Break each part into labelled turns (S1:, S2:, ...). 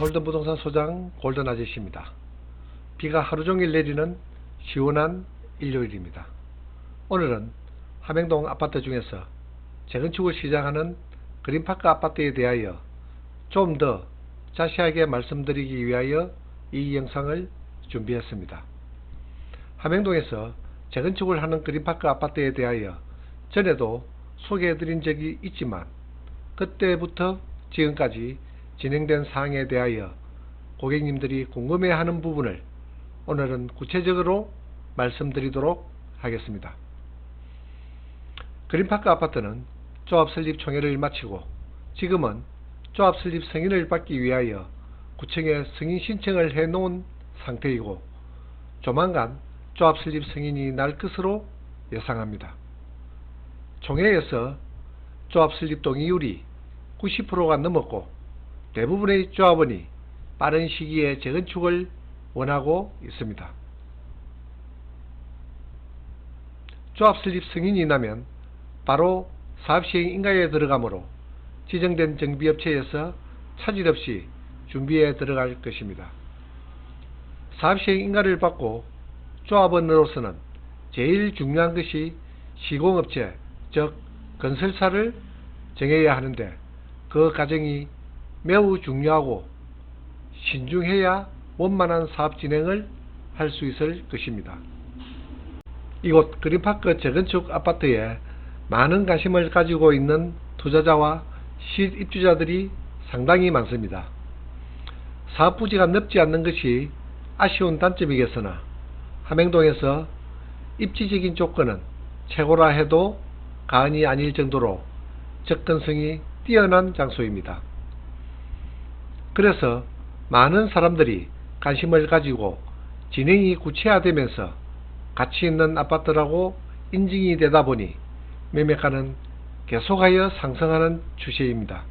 S1: 골든부동산 소장 골든 아저씨입니다. 비가 하루종일 내리는 시원한 일요일입니다. 오늘은 함행동 아파트 중에서 재건축을 시작하는 그린파크 아파트에 대하여 좀 더 자세하게 말씀드리기 위하여 이 영상을 준비했습니다. 함행동에서 재건축을 하는 그린파크 아파트에 대하여 전에도 소개해드린 적이 있지만 그때부터 지금까지 진행된 사항에 대하여 고객님들이 궁금해하는 부분을 오늘은 구체적으로 말씀드리도록 하겠습니다. 그린파크 아파트는 조합 설립 총회를 마치고 지금은 조합 설립 승인을 받기 위하여 구청에 승인 신청을 해 놓은 상태이고 조만간 조합 설립 승인이 날 것으로 예상합니다. 총회에서 조합 설립 동의율이 90%가 넘었고 대부분의 조합원이 빠른 시기에 재건축을 원하고 있습니다. 조합 설립 승인이 나면 바로 사업시행 인가에 들어가므로 지정된 정비업체에서 차질 없이 준비에 들어갈 것입니다. 사업시행 인가를 받고 조합원으로서는 제일 중요한 것이 시공업체, 즉 건설사를 정해야 하는데 그 과정이 매우 중요하고 신중해야 원만한 사업 진행을 할 수 있을 것입니다. 이곳 그린파크 재건축 아파트에 많은 관심을 가지고 있는 투자자와 실입주자들이 상당히 많습니다. 사업 부지가 넓지 않는 것이 아쉬운 단점이겠으나 함행동에서 입지적인 조건은 최고라 해도 과언이 아닐 정도로 접근성이 뛰어난 장소입니다. 그래서 많은 사람들이 관심을 가지고 진행이 구체화되면서 가치 있는 아파트라고 인증이 되다 보니 매매가는 계속하여 상승하는 추세입니다.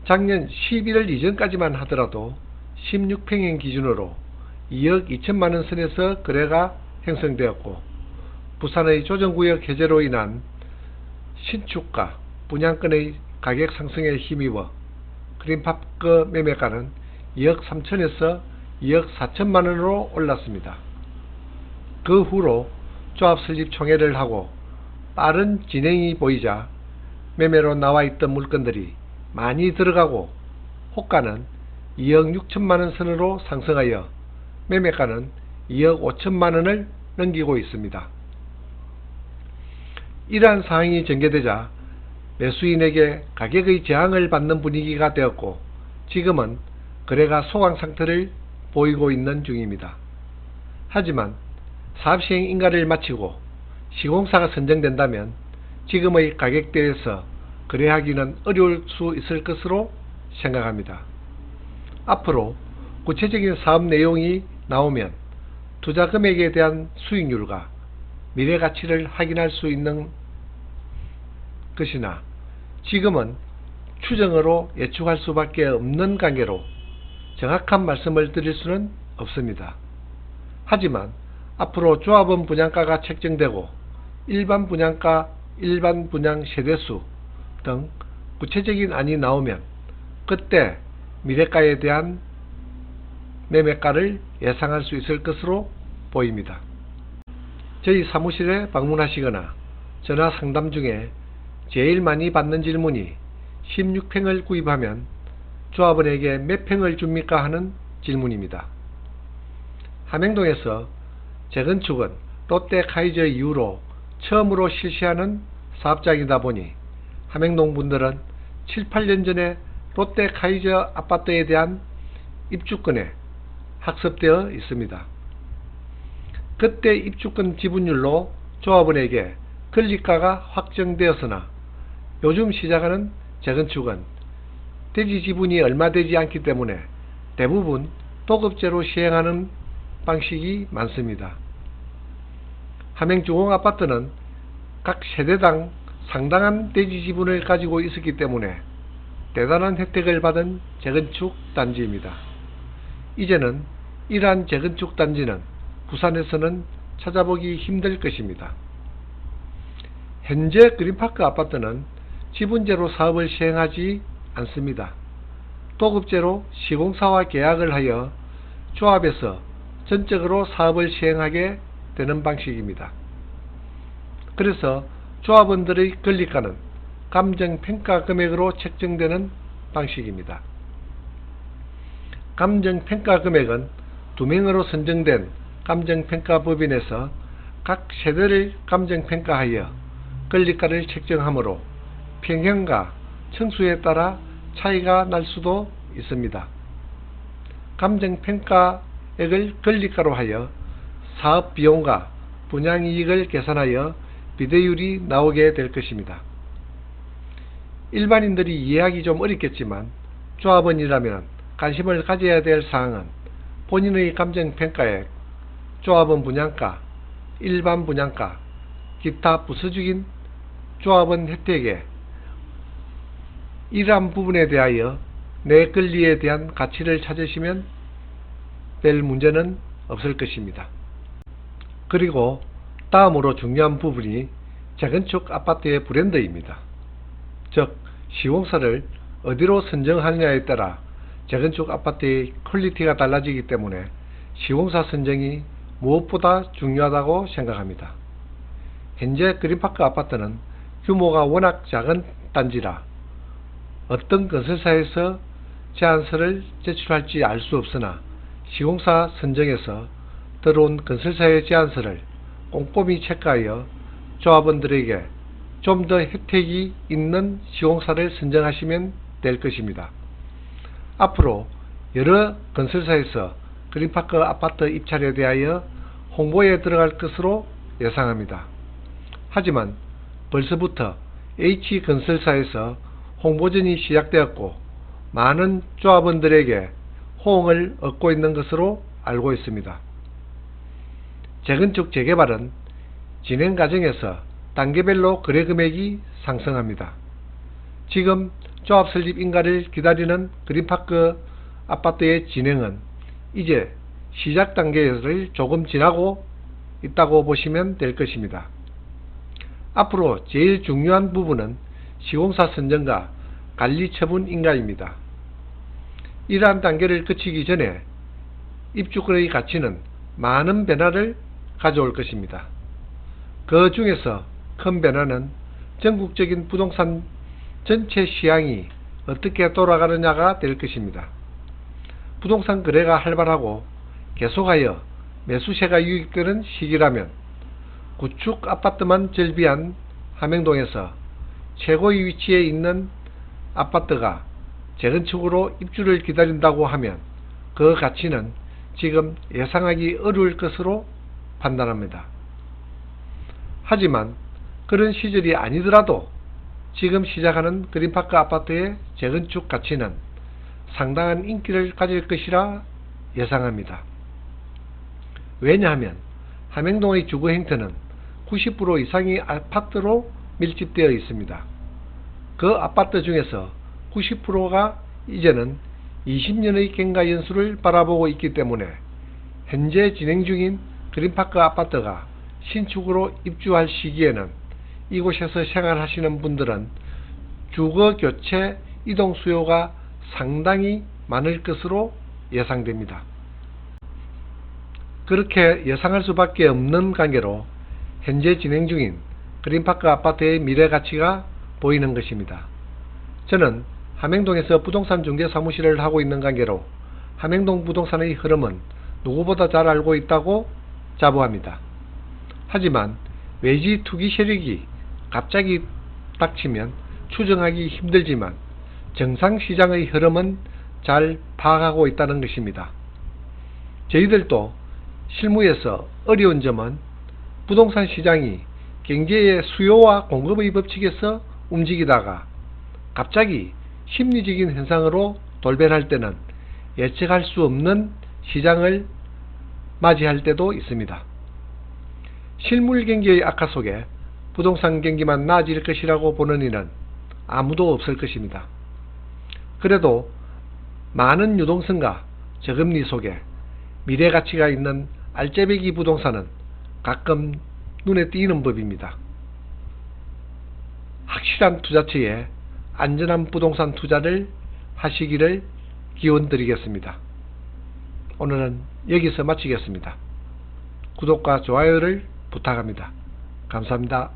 S1: 작년 11월 이전까지만 하더라도 16평형 기준으로 2억 2천만원 선에서 거래가 형성되었고 부산의 조정구역 해제로 인한 신축가, 분양권의 가격 상승에 힘입어 그린파크 매매가는 2억 3천에서 2억 4천만원으로 올랐습니다. 그 후로 조합 설립 총회를 하고 빠른 진행이 보이자 매매로 나와 있던 물건들이 많이 들어가고 호가는 2억 6천만원 선으로 상승하여 매매가는 2억 5천만원을 넘기고 있습니다. 이러한 상황이 전개되자 매수인에게 가격의 저항을 받는 분위기가 되었고 지금은 거래가 소강 상태를 보이고 있는 중입니다. 하지만 사업시행 인가를 마치고 시공사가 선정된다면 지금의 가격대에서 거래하기는 어려울 수 있을 것으로 생각합니다. 앞으로 구체적인 사업 내용이 나오면 투자 금액에 대한 수익률과 미래 가치를 확인할 수 있는 것이나 지금은 추정으로 예측할 수밖에 없는 관계로 정확한 말씀을 드릴 수는 없습니다. 하지만 앞으로 조합원 분양가가 책정되고 일반 분양가, 일반 분양 세대수 등 구체적인 안이 나오면 그때 미래가에 대한 매매가를 예상할 수 있을 것으로 보입니다. 저희 사무실에 방문하시거나 전화 상담 중에 제일 많이 받는 질문이 16평을 구입하면 조합원에게 몇 평을 줍니까 하는 질문입니다. 함행동에서 재건축은 롯데카이저 이후로 처음으로 실시하는 사업장이다 보니 함행동 분들은 7, 8년 전에 롯데카이저 아파트에 대한 입주권에 학습되어 있습니다. 그때 입주권 지분율로 조합원에게 권리가가 확정되었으나 요즘 시작하는 재건축은 대지 지분이 얼마 되지 않기 때문에 대부분 도급제로 시행하는 방식이 많습니다. 함행주공아파트는 각 세대당 상당한 대지 지분을 가지고 있었기 때문에 대단한 혜택을 받은 재건축 단지입니다. 이제는 이러한 재건축 단지는 부산에서는 찾아보기 힘들 것입니다. 현재 그린파크 아파트는 지분제로 사업을 시행하지 않습니다. 도급제로 시공사와 계약을 하여 조합에서 전적으로 사업을 시행하게 되는 방식입니다. 그래서 조합원들의 권리가는 감정평가 금액으로 책정되는 방식입니다. 감정평가 금액은 2명으로 선정된 감정평가법인에서 각 세대를 감정평가하여 권리가를 책정하므로 평형과 층수에 따라 차이가 날 수도 있습니다. 감정평가액을 권리가로 하여 사업비용과 분양이익을 계산하여 비대율이 나오게 될 것입니다. 일반인들이 이해하기 좀 어렵겠지만 조합원이라면 관심을 가져야 될 사항은 본인의 감정평가액, 조합원 분양가, 일반 분양가, 기타 부수적인 조합원 혜택에 이러한 부분에 대하여 내 권리에 대한 가치를 찾으시면 될 문제는 없을 것입니다. 그리고 다음으로 중요한 부분이 재건축 아파트의 브랜드입니다. 즉 시공사를 어디로 선정하느냐에 따라 재건축 아파트의 퀄리티가 달라지기 때문에 시공사 선정이 무엇보다 중요하다고 생각합니다. 현재 그린파크 아파트는 규모가 워낙 작은 단지라 어떤 건설사에서 제안서를 제출할지 알 수 없으나 시공사 선정에서 들어온 건설사의 제안서를 꼼꼼히 체크하여 조합원들에게 좀 더 혜택이 있는 시공사를 선정하시면 될 것입니다. 앞으로 여러 건설사에서 그린파크 아파트 입찰에 대하여 홍보에 들어갈 것으로 예상합니다. 하지만 벌써부터 H건설사에서 홍보전이 시작되었고 많은 조합원들에게 호응을 얻고 있는 것으로 알고 있습니다. 재건축 재개발은 진행 과정에서 단계별로 거래 금액이 상승합니다. 지금 조합 설립 인가를 기다리는 그린파크 아파트의 진행은 이제 시작 단계를 조금 지나고 있다고 보시면 될 것입니다. 앞으로 제일 중요한 부분은 시공사 선정과 관리 처분 인가입니다. 이러한 단계를 거치기 전에 입주권의 가치는 많은 변화를 가져올 것입니다. 그 중에서 큰 변화는 전국적인 부동산 전체 시장이 어떻게 돌아가느냐가 될 것입니다. 부동산 거래가 활발하고 계속하여 매수세가 유입되는 시기라면 구축 아파트만 절비한 함영동에서 최고의 위치에 있는 아파트가 재건축으로 입주를 기다린다고 하면 그 가치는 지금 예상하기 어려울 것으로 판단합니다. 하지만 그런 시절이 아니더라도 지금 시작하는 그린파크 아파트의 재건축 가치는 상당한 인기를 가질 것이라 예상합니다. 왜냐하면 함영동의 주거 행태는 90% 이상이 아파트로 밀집되어 있습니다. 그 아파트 중에서 90%가 이제는 20년의 경과 연수를 바라보고 있기 때문에 현재 진행 중인 그린파크 아파트가 신축으로 입주할 시기에는 이곳에서 생활하시는 분들은 주거 교체 이동 수요가 상당히 많을 것으로 예상됩니다. 그렇게 예상할 수밖에 없는 관계로 현재 진행 중인 그린파크 아파트의 미래 가치가 보이는 것입니다. 저는 함영동에서 부동산 중개 사무실을 하고 있는 관계로 함영동 부동산의 흐름은 누구보다 잘 알고 있다고 자부합니다. 하지만 외지 투기 세력이 갑자기 닥치면 추정하기 힘들지만 정상시장의 흐름은 잘 파악하고 있다는 것입니다. 저희들도 실무에서 어려운 점은 부동산 시장이 경제의 수요와 공급의 법칙에서 움직이다가 갑자기 심리적인 현상으로 돌변할 때는 예측할 수 없는 시장을 맞이할 때도 있습니다. 실물 경기의 악화 속에 부동산 경기만 나아질 것이라고 보는 이는 아무도 없을 것입니다. 그래도 많은 유동성과 저금리 속에 미래 가치가 있는 알짜배기 부동산은 가끔 눈에 띄는 법입니다. 확실한 투자처에 안전한 부동산 투자를 하시기를 기원 드리겠습니다. 오늘은 여기서 마치겠습니다. 구독과 좋아요를 부탁합니다. 감사합니다.